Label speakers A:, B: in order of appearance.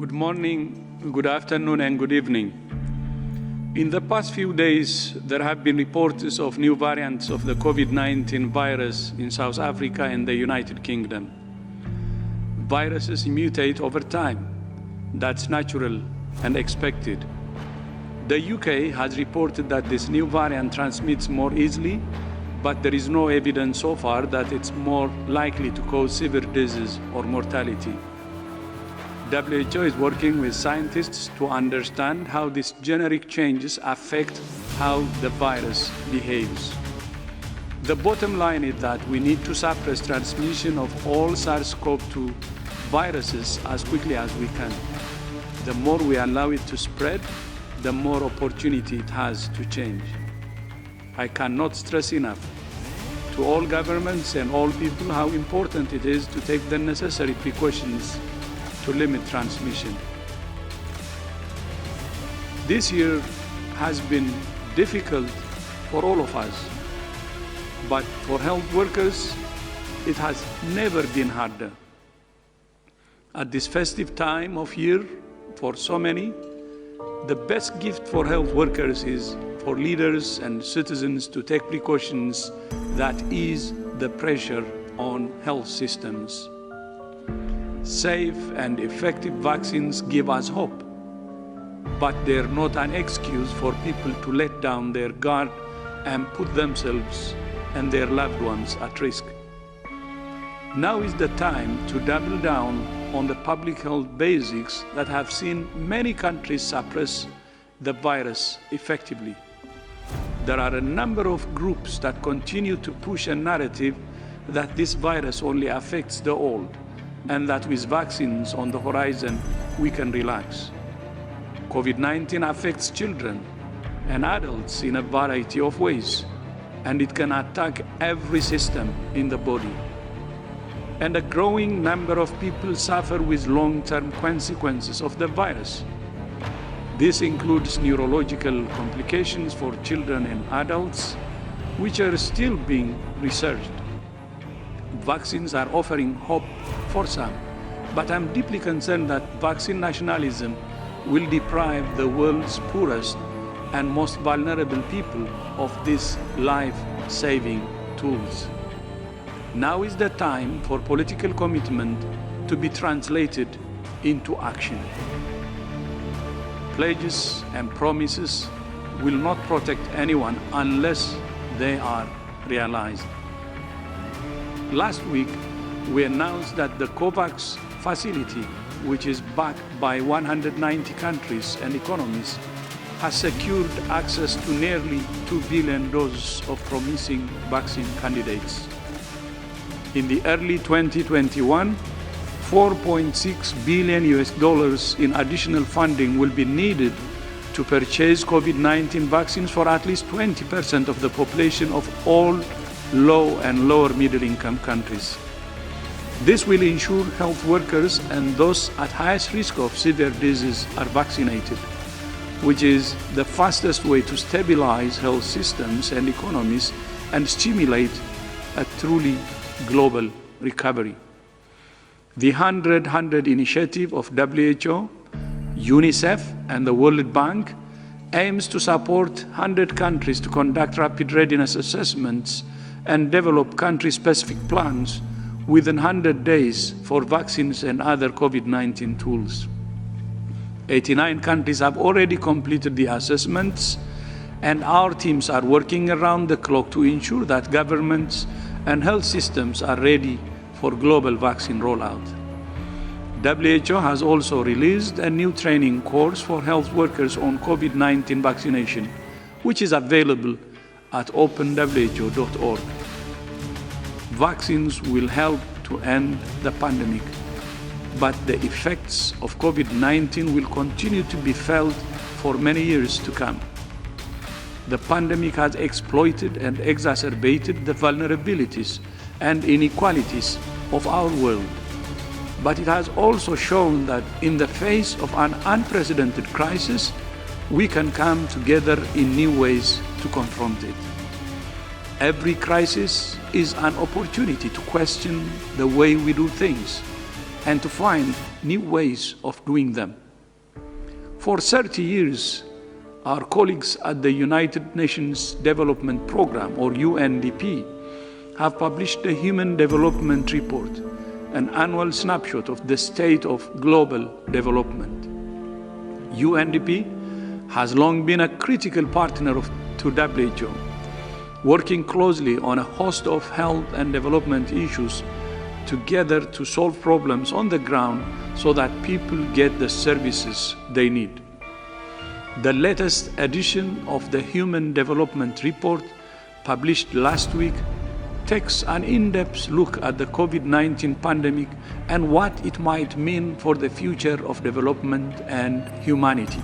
A: Good morning, good afternoon, and good evening. In the past few days, there have been reports of new variants of the COVID-19 virus in South Africa and the United Kingdom. Viruses mutate over time. That's natural and expected. The UK has reported that this new variant transmits more easily, but there is no evidence so far that it's more likely to cause severe disease or mortality. WHO is working with scientists to understand how these generic changes affect how the virus behaves. The bottom line is that we need to suppress transmission of all SARS-CoV-2 viruses as quickly as we can. The more we allow it to spread, the more opportunity it has to change. I cannot stress enough to all governments and all people how important it is to take the necessary precautions to limit transmission. This year has been difficult for all of us, but for health workers, it has never been harder. At this festive time of year, for so many, the best gift for health workers is for leaders and citizens to take precautions that ease the pressure on health systems. Safe and effective vaccines give us hope, but they're not an excuse for people to let down their guard and put themselves and their loved ones at risk. Now is the time to double down on the public health basics that have seen many countries suppress the virus effectively. There are a number of groups that continue to push a narrative that this virus only affects the old, and that with vaccines on the horizon, we can relax. COVID-19 affects children and adults in a variety of ways, and it can attack every system in the body. And a growing number of people suffer with long-term consequences of the virus. This includes neurological complications for children and adults, which are still being researched. Vaccines are offering hope for some, but I'm deeply concerned that vaccine nationalism will deprive the world's poorest and most vulnerable people of these life-saving tools. Now is the time for political commitment to be translated into action. Pledges and promises will not protect anyone unless they are realized. Last week, we announced that the COVAX facility, which is backed by 190 countries and economies, has secured access to nearly 2 billion doses of promising vaccine candidates. In the early 2021, $4.6 billion in additional funding will be needed to purchase COVID-19 vaccines for at least 20% of the population of all low and lower middle income countries. This will ensure health workers and those at highest risk of severe disease are vaccinated, which is the fastest way to stabilize health systems and economies and stimulate a truly global recovery. The 100-100 initiative of WHO, UNICEF, and the World Bank aims to support 100 countries to conduct rapid readiness assessments and develop country-specific plans within 100 days for vaccines and other COVID-19 tools. 89 countries have already completed the assessments, and our teams are working around the clock to ensure that governments and health systems are ready for global vaccine rollout. WHO has also released a new training course for health workers on COVID-19 vaccination, which is available at openwho.org. Vaccines will help to end the pandemic, but the effects of COVID-19 will continue to be felt for many years to come. The pandemic has exploited and exacerbated the vulnerabilities and inequalities of our world, but it has also shown that in the face of an unprecedented crisis, we can come together in new ways to confront it. Every crisis is an opportunity to question the way we do things and to find new ways of doing them. For 30 years, our colleagues at the United Nations Development Programme, or UNDP, have published the Human Development Report, an annual snapshot of the state of global development. UNDP has long been a critical partner to WHO, working closely on a host of health and development issues together to solve problems on the ground so that people get the services they need. The latest edition of the Human Development Report, published last week, takes an in-depth look at the COVID-19 pandemic and what it might mean for the future of development and humanity.